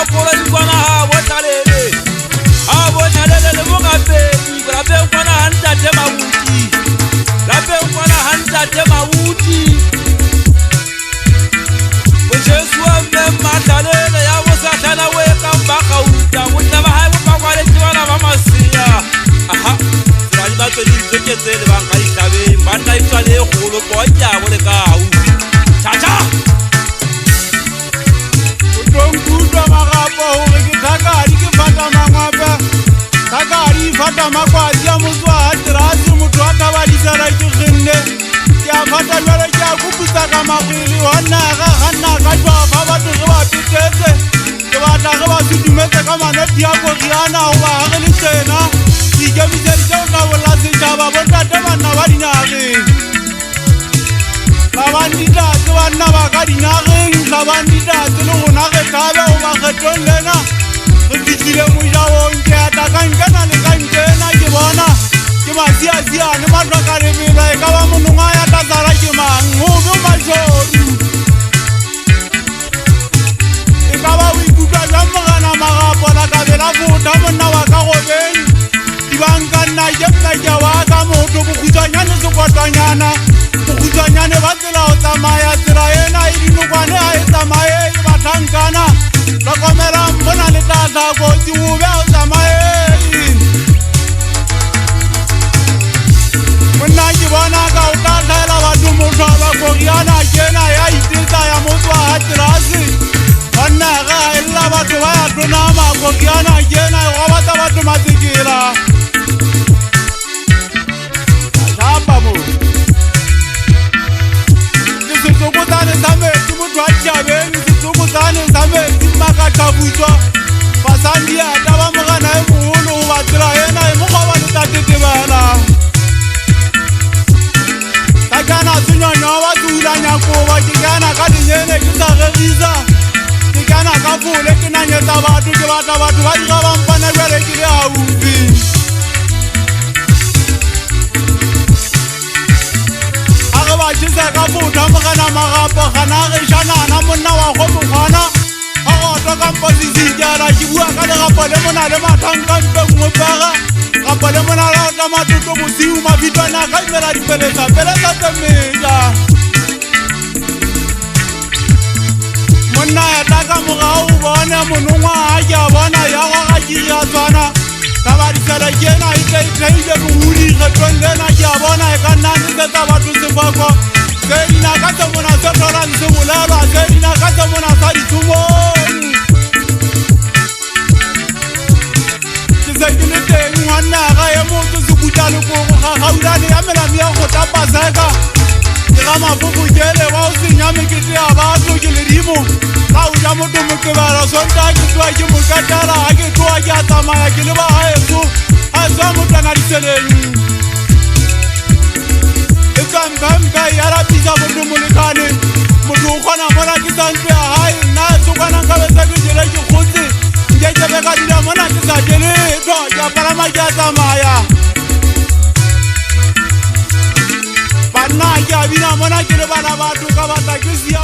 kolo ikwana ha botalele ha botalele le bogape lape ukwana hanta tema wuti lape ukwana hanta tema wuti Jesu ame matalele ya bosatlana we kamba gauta motla ba ha ba kwale tibana ba masia aha tsali ba tsedi tsetsele ba nka itabe banda itsale golo po ya bole ka au cha cha Utongudwa Marapo hore ke thakadi ke fata mangapa thakadi fata makwadi ya motwa hatrasi motho a thabadisana ke kgenne ke a fata jwale ke a kupisa ka magwele wannaga ganna ka jwafa batho ge ba petetse ke batla ge ba sedumetse ka maneti ya koriana goba ge le tsena ke ikemiseditse go ka bolla setšhaba bontate banna ba dinageng Labanditatse banna ba ka dinageng labanditatse le gona ge thabe goba kgethong lena re fitlhile mojabong ke ata kankena le kankena ke bona ke masiasiane matlwakarebelwa e ka ba monongwa ya tatsara ke mang gobe mašodu e ka ba o ikutlwa jang mogana Marapo la kabela fota monna wa ka gobeng dibankanna ke mmeke wa ka motho bokhutswanyane sekwatwanyana bokhutswanyane ba tsela go tsamaya tsela ena e dinokwane a e tsamaye e batlhankana tlhokomelang bona le tlatla kotsi obe go tsamaeng monna ke bona ka o tla tlhaela batho motho a ba koriana kena ya itetsa ya motswa ga terase banna ga e lela batho ba ya tonama koriana kena e gobatsa batho matsekela ashapa mo ke setsokotsane sa metsi motho a tšhabeng setsokotsane sa metsi makathabutswa basandiata ba mogana e mogolo goba tsela ena e mokgwa le tatetebela kana senyonyo ba tsulanya koba ke kana ka dinyene ke sa regisa ke kana ka fole ke nanyetsa batho ke batla batho ba dira bampane bjale ke le haufi a ge ba tšhisa ka fota mogana Marapo gana gešanana monna wa go mokgwana a goto kamposisijala ke bua ka legapo le mona le mathankampe ngopega gapo le mona la ota matoto bosiu mabitwana ka imela dipeletsa tsemeja monna ya taka mogao bone monongwa a ke a bona ya goga kiri a tshwana tabadisela kena e tleile mogodi kgethong lena ke a bona e ka nna ntetsetsa batho sefako se dinaka se mona se tholang se bolelwa se dinaka se mona sa ditsomong ke se ke le teng ngwannaga ye motho se kuta lekoko gagaulane ya melami ya go tapaseka ke ga mafofokele ba o senya mekete ya batho ke ledimo ga o ja motho mokebela sonta ke tloa ke mokatala ga ke tloa ke a tsamaya ke le ba gaetso a tswa motwana ditseleng e tsampempe ya rapisa motho molekane motho o kgona mona ke santlo ya gae nna sekwana nkabetsa ke jele ke kgotse nkekebe ka dila mona ke sa jeletho ke a palama ke a tsamaya banna ke a bina mona ke le bana batho ka batla ke sia